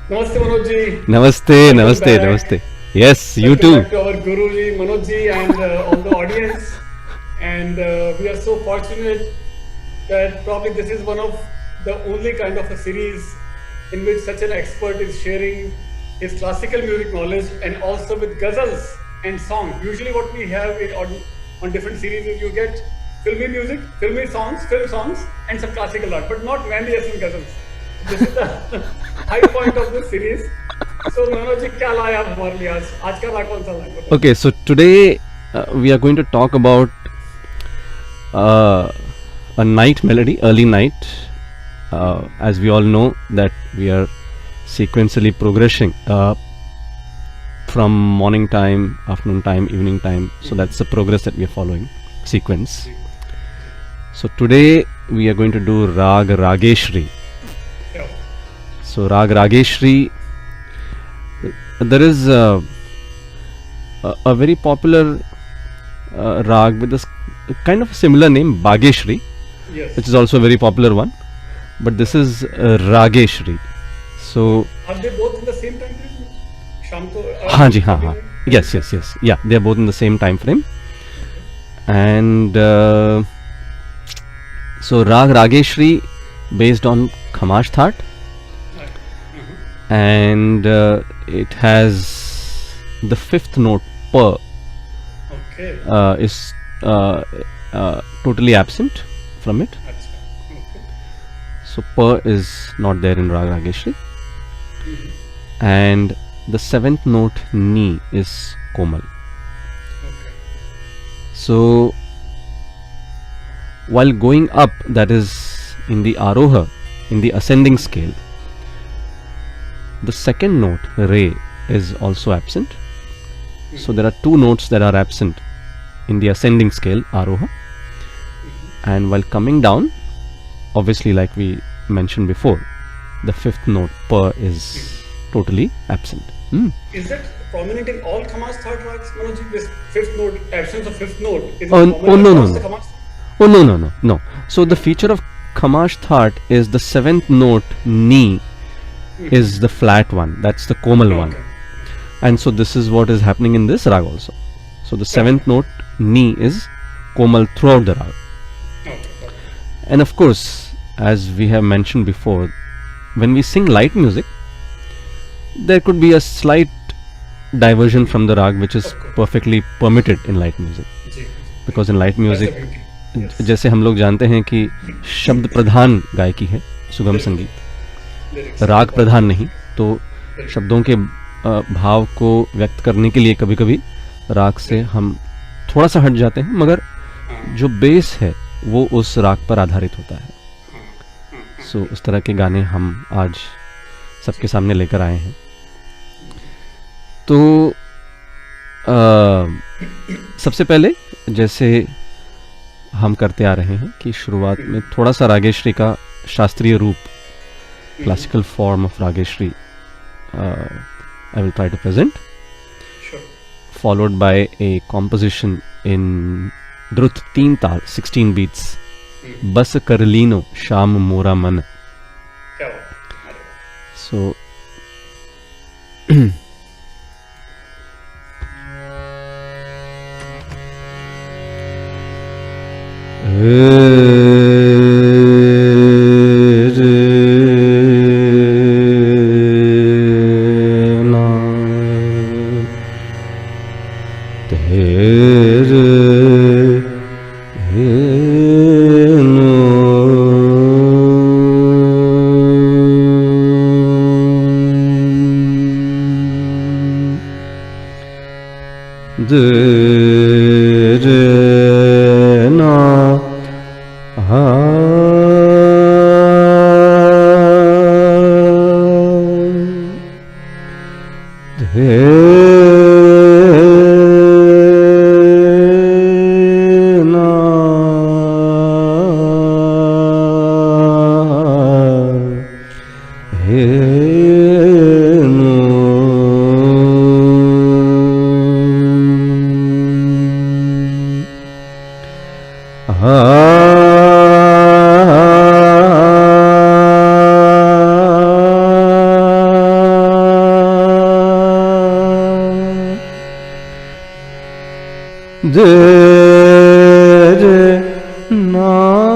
Namaste Manoj ji. Namaste, Welcome namaste, back. namaste. Yes, you Welcome too. back to our Guru ji, Manoj ji, and all the audience. And we are so fortunate that probably this is one of the only kind of a series in which such an expert is sharing his classical music knowledge and also with ghazals and song. Usually, what we have on different series is you get filmy music, filmy songs, film songs, and some classical art, but not Mehndi Hasan ghazals. This is the high point of this series. So Manoj ji, क्या लाए आप हमारे लिए आज? आज का राग कौन सा लाए? बताइए. Okay, so today we are going to talk about a night melody, early night. As we all know that we are sequentially progressing from morning time, afternoon time, evening time. So that's the progress that we are following, sequence. So today we are going to do Rag Rageshri. Yeah. So Rag Rageshri, there is a very popular rag with this kind of similar name, Bageshri, Yes. which is also a very popular one. But this is Rageshri. So, Are they both in the same time frame? शाम को. हाँ जी, हाँ हाँ. Yes, yes, yes. Yeah, they are both in the same time frame. And so Rag Rageshri based on Khamash Thaat, and it has the fifth note pa Okay. is totally absent from it. अच्छा. Okay. So pa is not there in Rag Rageshri, and the seventh note ni is komal. Okay. So while going up, that is in the aroha, in the ascending scale, the second note re is also absent. So there are two notes that are absent in the ascending scale, aroha, and while coming down, obviously like we mentioned before, the fifth note pa is totally absent. Is that prominent in all Khamash third rags, Manoj ji? This fifth note, absence of fifth note, is it Oh, common oh, no, across no, the no. Khamash? Oh no. So the feature of Khamash Thaat is the seventh note ni is the flat one, that's the komal one, Okay. and so this is what is happening in this rag also. So the seventh note ni is komal throughout the rag. Okay. And of course, as we have mentioned before, when we sing light music, there could be a slight diversion from the rag, which is Of course. perfectly permitted in light music, ji. because in light That's the music, beauty. Yes. जैसे हम लोग जानते हैं कि शब्द प्रधान गायकी है सुगम संगीत, Lyrics. राग प्रधान नहीं, तो शब्दों के भाव को व्यक्त करने के लिए कभी कभी राग से हम थोड़ा सा हट जाते हैं, मगर हाँ. जो बेस है वो उस राग पर आधारित होता है. सो उस तरह के गाने हम आज सबके सामने लेकर आए हैं. तो सबसे पहले जैसे हम करते आ रहे हैं कि शुरुआत में थोड़ा सा रागेश्री का शास्त्रीय रूप, classical form of Rageshri, I will try to present, Sure. followed by a composition in Drut 3 Tal, 16 beats, Bas Karlino Sham Mora Man. क्या बात है? अरे वाह. So, de re na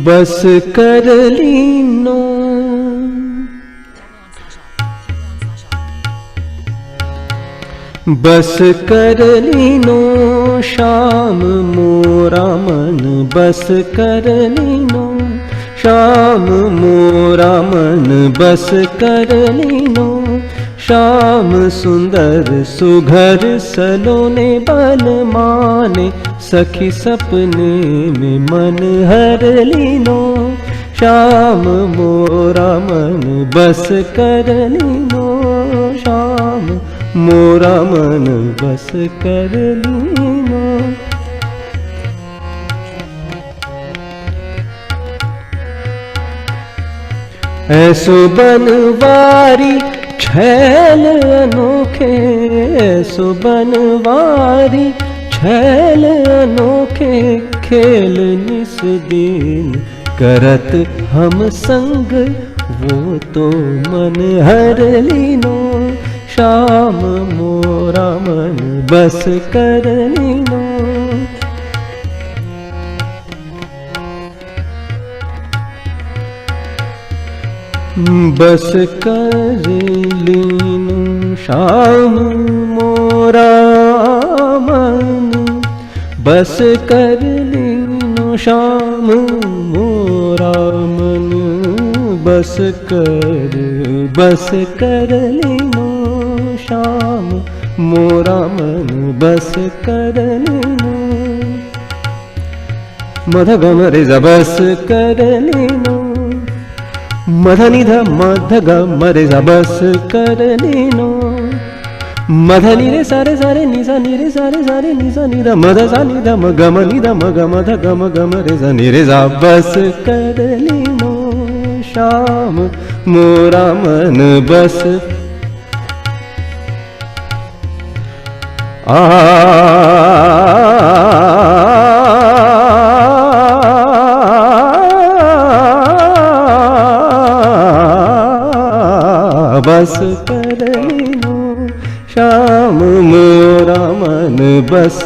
बस कर लीनो बस कर लीनो शाम मोरा मन बस कर लीनो शाम मोरा मन बस कर लीनो श्याम सुंदर सुघर सलोने बल माने सखी सपने में मन हर लीनो श्याम मोरा मन बस कर लीनो श्याम मोरा मन बस कर लीनो ऐसो बनवारी छैल अनोखे ऐसो बनवारी छैल अनोखे खेल निस दिन करत हम संग वो तो मन हर लीनो श्याम मोरा मन बस कर लीनो बस कर लीनो श्याम मोरा मन बस कर लीनो श्याम मोरा मन बस कर लीनो श्याम मोरा मन बस कर लीनो मध गम रे बस कर लीनो मधनि ध मध ग मरे ज बस कर लीनो मधनि रे सारे सारे नि सा नि रे सारे सारे नि सा नि ध मध सा नि ध म ग म नि ध म ग म ध ग म ग म रे ज नि रे ज बस कर लीनो श्याम मोरा मन बस बस कर लीनो श्याम मोरा मन बस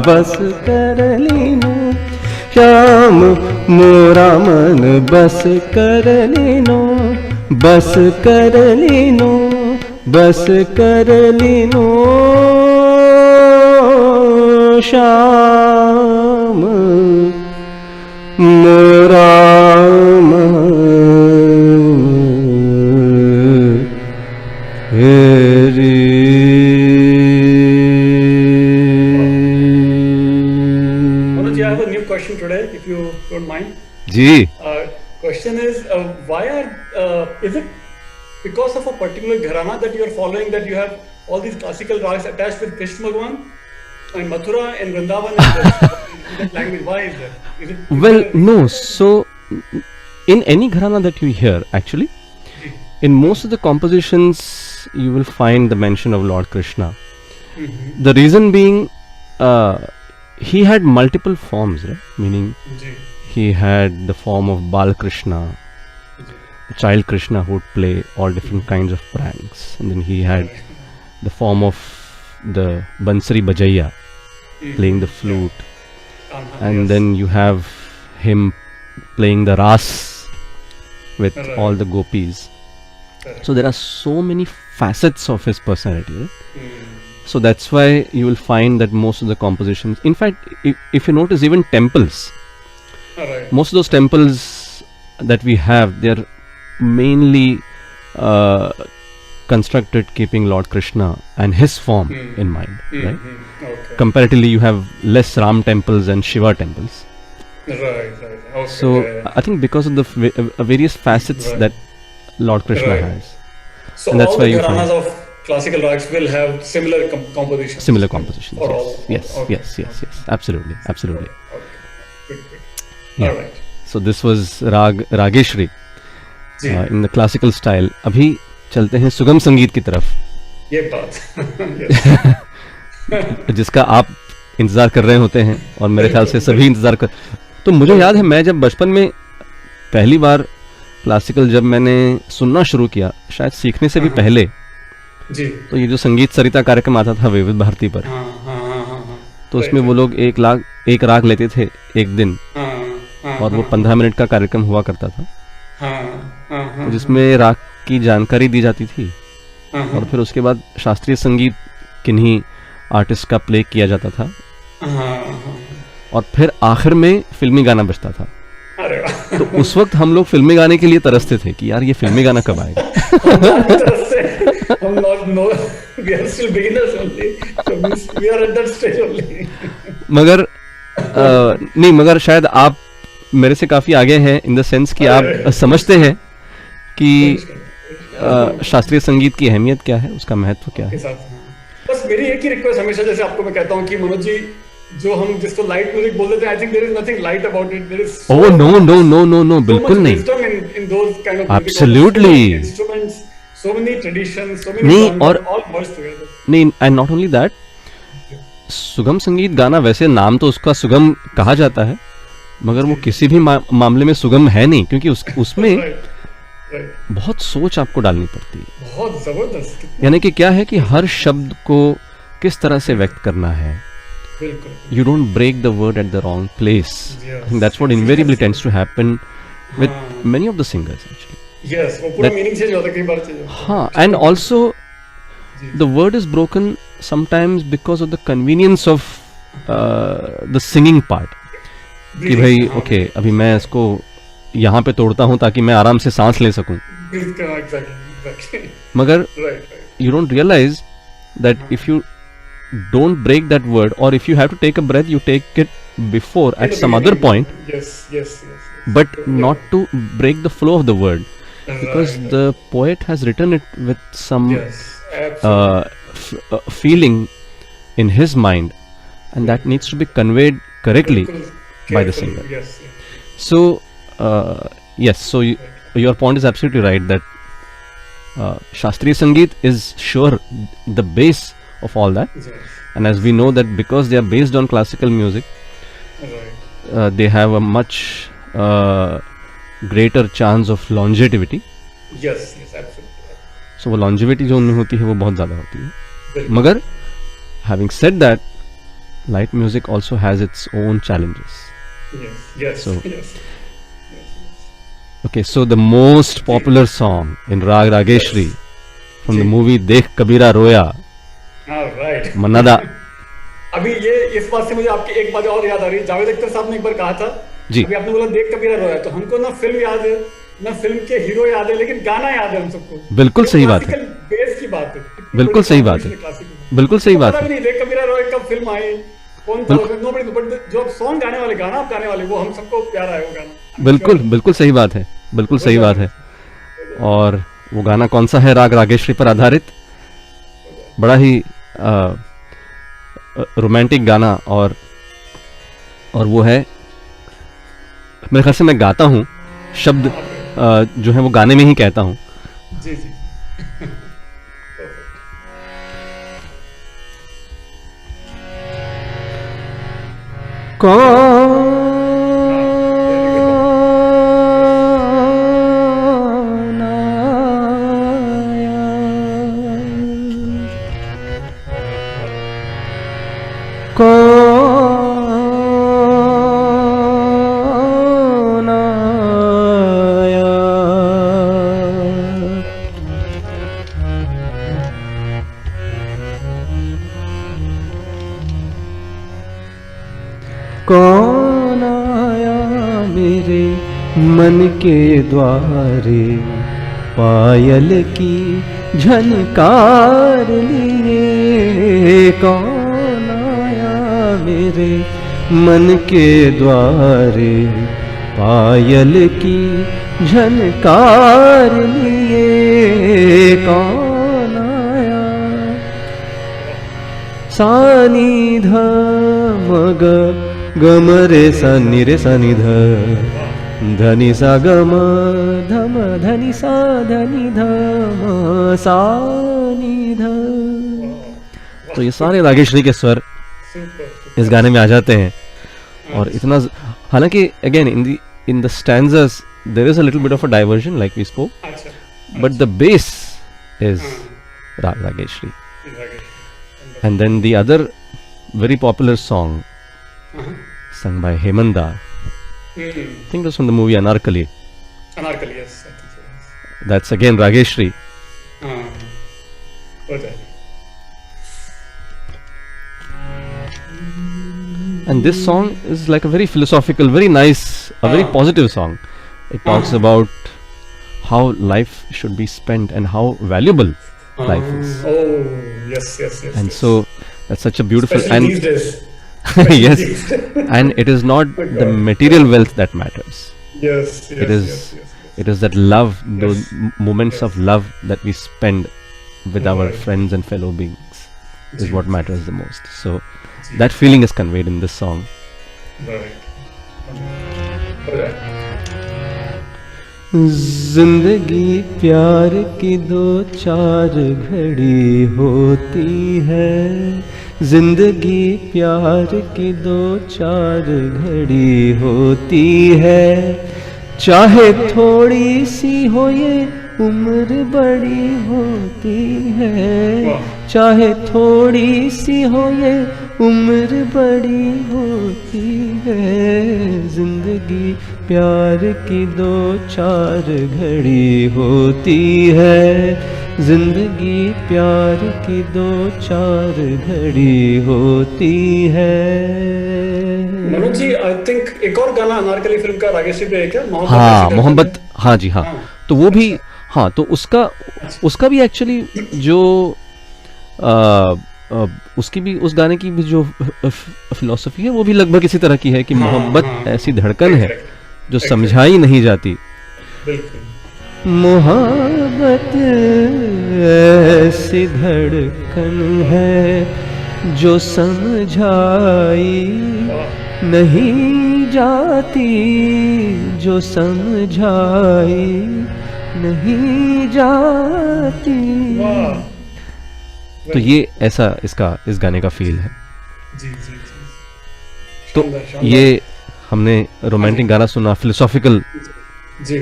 बस कर लीनो श्याम मोरा मन बस कर लीनो बस कर लीनो बस कर लीनो श्याम मोरा मन question today, if you don't mind. Ji. Question is, why is it because of a particular gharana that you are following that you have all these classical rags attached with Krishna Bhagwan and Mathura and Vrindavan in that language? Why is that? Is it well, no. So, in any gharana that you hear, actually, in most of the compositions, you will find the mention of Lord Krishna. Mm-hmm. The reason being, he had multiple forms, right? Meaning, he had the form of Bal Krishna, the child Krishna who would play all different kinds of pranks, and then he had the form of the Bansari Bajaiya, playing the flute, and then you have him playing the ras with all the gopis. Correct. So there are so many facets of his personality, right? Mm. So that's why you will find that most of the compositions, in fact, if you notice, even temples, All right. most of those temples that we have, they are mainly constructed keeping Lord Krishna and his form in mind, right? Okay. Comparatively, you have less Ram temples and Shiva temples. Right. Okay. So I think because of the various facets Right. that Lord Krishna Right. has, So and that's all why the you gharanas find of classical rags will have similar compositions. similar compositions. For Yes, all. yes, Okay. yes, absolutely. Okay. Good. Yeah. All right. So this was Rageshri ji. in the classical style. अभी चलते हैं सुगम संगीत की तरफ, ये बात. Yes. जिसका आप इंतजार कर रहे होते हैं और मेरे ख्याल से सभी इंतजार कर. तो मुझे याद है, मैं जब बचपन में पहली बार क्लासिकल जब मैंने सुनना शुरू किया, शायद सीखने से भी पहले, जी. तो ये जो संगीत सरिता कार्यक्रम आता था विविध भारती पर, हाँ. तो उसमें वो लोग एक राग लेते थे एक दिन, हाँ. और वो 15 मिनट का कार्यक्रम हुआ करता था, हाँ. तो जिसमें राग की जानकारी दी जाती थी, और फिर उसके बाद शास्त्रीय संगीत किन्हीं आर्टिस्ट का प्ले किया जाता था, और फिर आखिर में फिल्मी गाना बजता था. अरे वाह. तो उस वक्त हम लोग फिल्मी गाने के लिए तरसते थे कि यार ये फिल्मी गाना कब आएगा. हम not know, we are still beginners only, so we are at that stage only. मगर नहीं, मगर शायद आप मेरे से काफी आगे हैं इन द सेंस कि आप समझते हैं कि शास्त्रीय संगीत की अहमियत क्या है, उसका महत्व क्या के है. साथ. बस मेरी एक ही रिक्वेस्ट हमेशा, जैसे आपको मैं कहता हूँ कि मनोज जी, जो हम जिसको लाइट म्यूजिक बोल देते हैं, I think there is nothing light about it. There is oh no, बिल्कुल नहीं. in those kind of Absolutely. instruments, so many traditions, so many नहीं, genres, और all merged together. नहीं, एंड नॉट ओनली दैट, सुगम संगीत गाना, वैसे नाम तो उसका सुगम कहा जाता है, मगर वो किसी भी मामले में सुगम है नहीं, क्योंकि उसमें Right. बहुत सोच आपको डालनी पड़ती है. बहुत जबरदस्त. यानी कि क्या है कि हर शब्द को किस तरह से व्यक्त करना है. बिल्कुल. You don't break the word at the wrong place. Yes. I think that's what invariably tends to happen with many of the singers actually. Yes, वो पूरा मीनिंग चेंज होता है, कई बार चेंज होता है. हाँ, and also the word is broken sometimes because of the convenience of the singing part. कि भाई ओके, अभी मैं इसको यहाँ पे तोड़ता हूँ ताकि मैं आराम से सांस ले सकूँ. Exactly. मगर Right. you don't realize that if you don't break that word, or if you have to take a breath, you take it before at some other point, Yes. but not to break the flow of the word, because the poet has written it with some Yes, absolutely. feeling in his mind, and that needs to be conveyed correctly by the singer. Yes. So yes, so your point is absolutely right that Shastriya Sangeet is sure the base of all that, Yes. and as we know that because they are based on classical music, Right. they have a much greater chance of longevity. Yes. Absolutely. So वो longevity जो उनमें होती है वो बहुत ज़्यादा होती है. बिल्कुल. मगर having said that, light music also has its own challenges. Yes. So- Yes. Okay, so the most popular song in Rag Rageshri from the movie Dekh Kabira Roya, All right. Mannada. अभी ये इस बात से मुझे आपकी एक बात और याद आ रही है. जावेद अख्तर साहब ने एक बार कहा था, जी. अभी आपने बोला देख कबीरा रोया, तो हमको ना फिल्म याद है, ना फिल्म के हीरो याद है, लेकिन गाना याद है हम सबको. बिल्कुल सही बात है. बेस की बात है. बिल्कुल सही बात है. बिल्कुल सही बात पता है. भी नहीं देख कबीरा रोया कब फिल्म आई, कौन था, नोबडी, बट जो सॉन्ग गाने वाले, गाना आप गाने वाले, वो हम सबको प्यारा है वो गाना. बिल्कुल सही बात है. बिल्कुल सही बात है. और वो गाना कौन सा है? राग रागेश्वरी पर आधारित, बड़ा ही रोमांटिक गाना, और वो है, मेरे ख्याल से मैं गाता हूँ, शब्द जो है वो गाने में ही कहता हूँ. जी. कौन आया, कौन आया, कौन आया मेरे मन के द्वारे, पायल की झनकार लिए। कौन आया मेरे मन के द्वारे, पायल की झनकार लिए। कौन आया। सानी ध मग गम रे सनी रे सनी ध, धनी सा गम धम धनी सा धनी धम सानी ध। तो ये सारे रागेश्वरी के स्वर इस गाने में आ जाते हैं। और इतना, हालांकि again in the stanzas there is a little bit of a diversion like we spoke, but the bass is Rageshri. And then the other very popular song sung by Hemanda, I think it was from the movie Anarkali. Anarkali, yes. I think so, yes. That's again Rageshri. Okay. And this song is like a very philosophical, very nice, a very positive song. It talks about how life should be spent and how valuable life is. Oh, yes. And so that's such a beautiful, especially and these days. yes, and it is not the material wealth that matters. Yes. It is that love, those moments of love that we spend with our friends and fellow beings is what matters the most. So that feeling is conveyed in this song. जिंदगी प्यार की दो चार घड़ी होती है, जिंदगी प्यार की दो चार घड़ी होती है। चाहे थोड़ी सी हो ये उम्र बड़ी होती है, चाहे थोड़ी सी हो ये उम्र बड़ी होती है। जिंदगी प्यार की दो चार घड़ी होती है, जिंदगी प्यार की दो चार घड़ी होती है। मनोज जी, आई थिंक एक और गाना अनारकली फिल्म का रागेश्री पे है क्या? हाँ, मोहब्बत, हाँ जी, हाँ। तो वो भी, हाँ, तो उसका भी एक्चुअली जो उसकी भी, उस गाने की भी जो फिलॉसफी है वो भी लगभग इसी तरह की है कि मोहब्बत ऐसी धड़कन है जो समझाई नहीं जाती। मोहब्बत ऐसी धड़कन है जो समझाई नहीं जाती, जो समझाई नहीं जाती। तो ये ऐसा इस गाने का फील है। तो ये हमने रोमांटिक गाना सुना, फिलोसॉफिकल जी।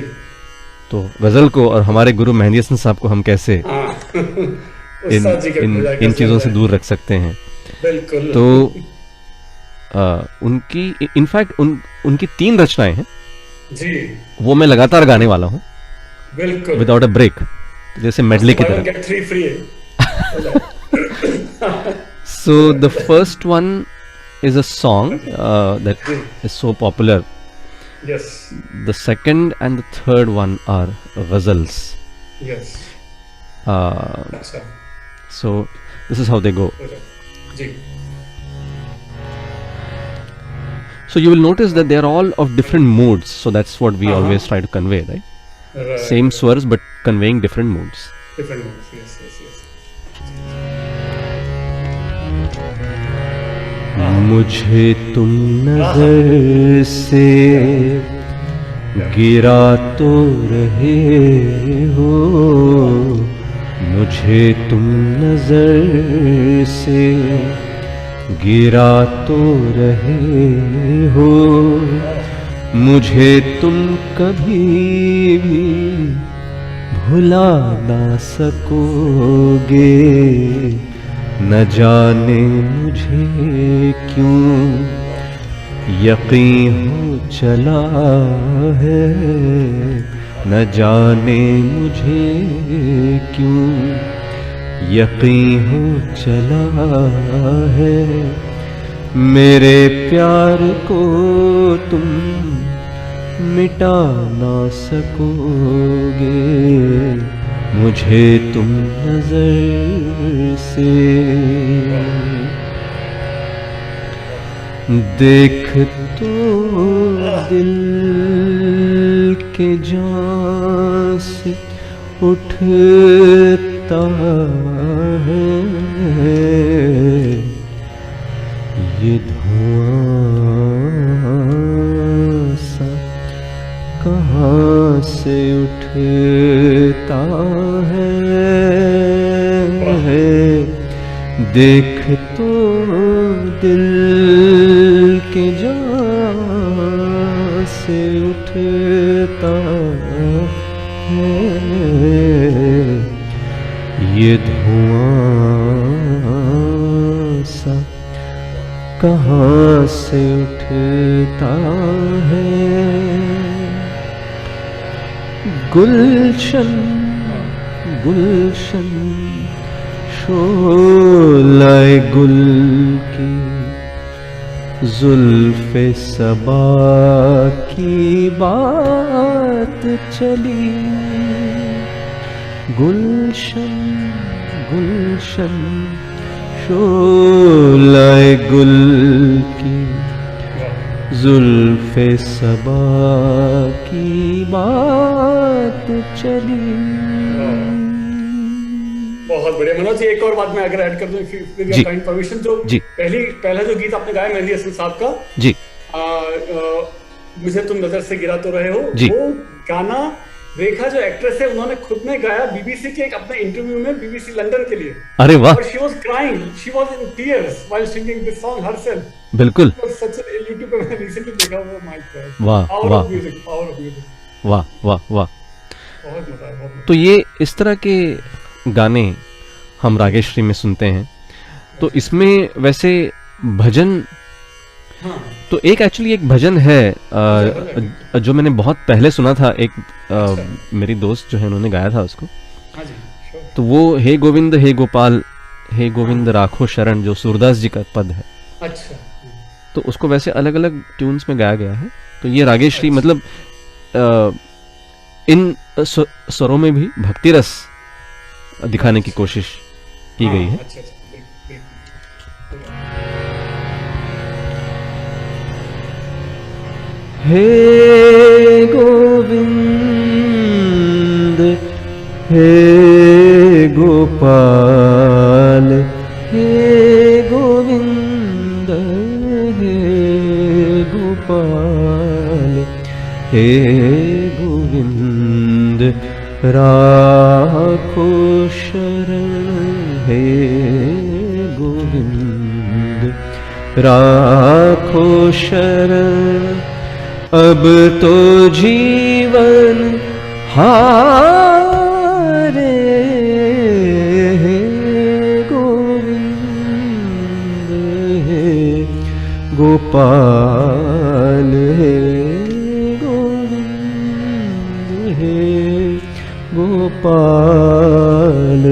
तो गजल को और हमारे गुरु मेहंदी हसन साहब को हम कैसे इन चीजों से दूर रख सकते हैं। बिल्कुल। तो उनकी इनफैक्ट उनकी 3 रचनाएं हैं जी, वो मैं लगातार गाने वाला हूँ विदाउट अ ब्रेक, जैसे मेडले की तरह। So the first one is a song that is so popular. Yes. The second and the third one are ghazals. Yes. So this is how they go. So you will notice that they are all of different moods. So that's what we always try to convey, right? Same swars but conveying different moods. Different moods. Yes. मुझे तुम नजर से गिरा तो रहे हो, मुझे तुम नजर से गिरा तो रहे हो, मुझे तुम कभी भी भुला ना सकोगे। न जाने मुझे क्यों यकीन हो चला है, न जाने मुझे क्यों यकीन हो चला है। मेरे प्यार को तुम मिटा ना सकोगे, मुझे तुम नजर से देख तो दिल के जान से उठता है ये धुआं सा, कहाँ से उठता है, देख तो दिल के जान से उठता है ये धुआं सा, कहाँ से उठता है। गुलशन गुलशन शोलाए गुल की, जुल्फ़े सबा की बात चली। गुलशन गुलशन शोलाए गुल की, जुल्फ़े सबा की बात चली। बहुत बढ़िया मनोज जी, एक और बात मैं अगर ऐड कर दूं, विद योर काइंड परमिशन, जो पहला जो गीत आपने गाया मेहंदी हसन साहब का, जी, मुझे तुम नजर से गिरा तो रहे हो, वो गाना रेखा जो एक्ट्रेस है उन्होंने खुद ने गाया बीबीसी के एक अपने इंटरव्यू में, बीबीसी लंदन के लिए। अरे वाह, और she was crying, she was in tears while singing this song herself. बिल्कुल, सच यूट्यूब पे मैंने रिसेंटली देखा, वो माय गॉड, वाह पावर वाह of music, power of music, वाह वाह वाह। बहुत मजा आया, बहुत मजा। तो ये इस तरह के गाने हम रागेश्री में सुनते हैं। तो इसमें वैसे भजन, हाँ, तो एक एक्चुअली एक भजन है जो मैंने बहुत पहले सुना था, एक मेरी दोस्त जो है उन्होंने गाया था उसको। हाँ जी, श्योर। तो वो हे गोविंद हे गोपाल हे गोविंद राखो शरण, जो सूरदास जी का पद है, अच्छा, तो उसको वैसे अलग अलग ट्यून्स में गाया गया है। तो ये रागेश्री मतलब इन स्वरों में भी भक्ति रस दिखाने की कोशिश की गई है। अच्छा, अच्छा, बिल्कुल। हे गोविंद हे गोपाल हे गोविंद हे गोपाल हे गोविंद राखो शरण, हे गोविंद राखो शरण, अब तो जीवन हारे, हे गोविंद हे गोपाल हे गोविंद हे गोपाल।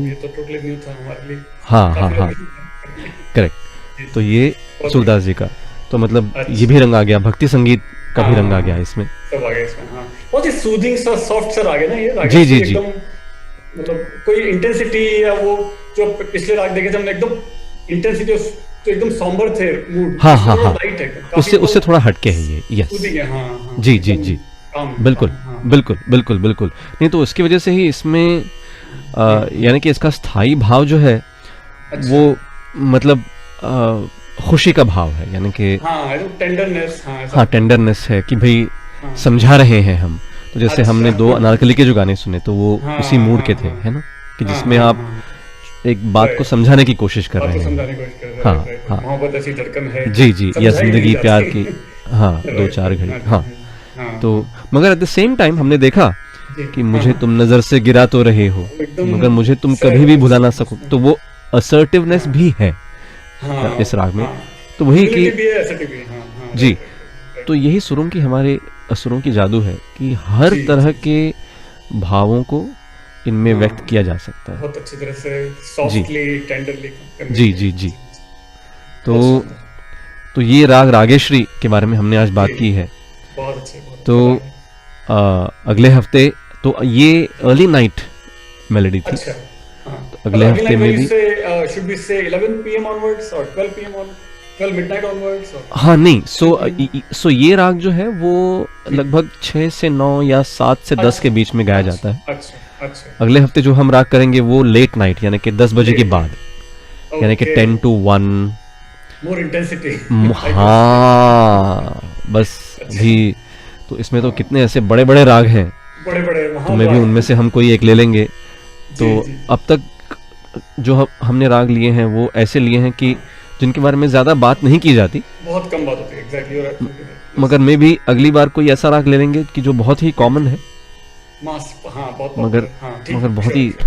ये तो टोटली न्यू था हमारे लिए। हाँ हाँ हाँ, करेक्ट। तो ये सूरदास जी का, तो मतलब ये भी रंग आ गया, भक्ति संगीत का भी रंग आ गया इसमें, सब आ गया इसमें। हाँ, बहुत ही सूदिंग सा, सॉफ्ट सा राग है ना ये राग। जी जी जी, एकदम मतलब कोई इंटेंसिटी या वो जो पिछले राग देखे थे हमने, एकदम इंटेंसिटी तो एकदम सॉम्बर थे मूड। हाँ हाँ हाँ, लाइट है, उससे थोड़ा हटके है ये। यस, जी जी जी, बिल्कुल बिल्कुल बिल्कुल बिल्कुल। नहीं तो उसकी वजह से ही इसमें यानी कि इसका स्थायी भाव जो है वो मतलब खुशी का भाव है, यानी कि टेंडरनेस, हाँ टेंडरनेस है कि भाई समझा रहे हैं हम। तो जैसे हमने दो अनारकली के जो गाने सुने तो वो उसी मूड के थे, है ना, कि जिसमें आप एक बात को समझाने की कोशिश कर रहे हैं। हाँ हाँ, मोहब्बत ऐसी धड़कन है, जी जी, या जिंदगी प्यार की, हाँ, दो चार घड़ी, हाँ। तो मगर एट द सेम टाइम हमने देखा कि मुझे तुम नजर से गिरा तो रहे हो, मगर मुझे तुम कभी भी भुला ना सको, तो वो असर्टिवनेस भी है इस राग में। तो वही कि जी, तो यही सुरों की, हमारे असुरों की जादू है कि हर तरह के भावों को इनमें व्यक्त किया जा सकता है, बहुत अच्छी तरह से, सॉफ्टली, टेंडरली। जी जी जी तो ये राग रागेश्वरी के बारे में हमने आज बात की है। बहुत अच्छे, बहुत तो अगले हफ्ते तो ये अर्ली नाइट मेलोडी थी। अच्छा, हाँ। अगले हफ्ते में भी should we say 11 p.m. onwards or 12 p.m. on 12 midnight onwards or हाँ नहीं, सो ये राग जो है वो लगभग 6 से 9 या 7 से 10 के बीच में गाया जाता है। अच्छा, अच्छा, अगले हफ्ते जो हम राग करेंगे वो लेट नाइट यानी कि 10 बजे के बाद, यानी कि 10 to 1। more intensity। हाँ बस भी तो इसमें तो कितने ऐसे बड़े बड़े राग हैं, बड़े तो मैं भी उनमें से हम कोई एक ले लेंगे। तो अब तक जो हमने राग लिए हैं वो ऐसे लिए हैं कि जिनके बारे में ज़्यादा बात नहीं की जाती, बहुत कम बात होती है। एग्जैक्टली। मगर मैं भी अगली बार कोई ऐसा राग ले लेंगे कि जो बहुत ही कॉमन है, हाँ, बहुत मगर popular, हाँ, ठीक, मगर बहुत sure, ही sure,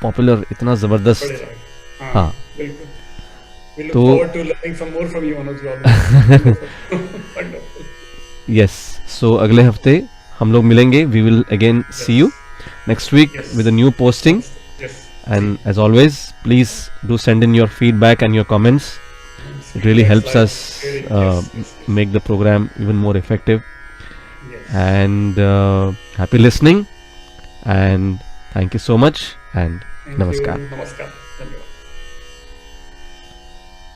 पॉपुलर, इतना बड़े ज़बरदस्त। राग, हाँ। बिल्कुल। We look तो forward to learning some more from you, Anuj. Wonderful. Wonderful. Yes, so अगले हफ्ते हम लोग मिलेंगे। We will again see you next week Yes. With a new posting. Yes. And as always, please do send in your feedback and your comments. It really helps us make the program even more effective. Yes. And happy listening. And thank you so much. And Thank you. namaskar. Namaskar.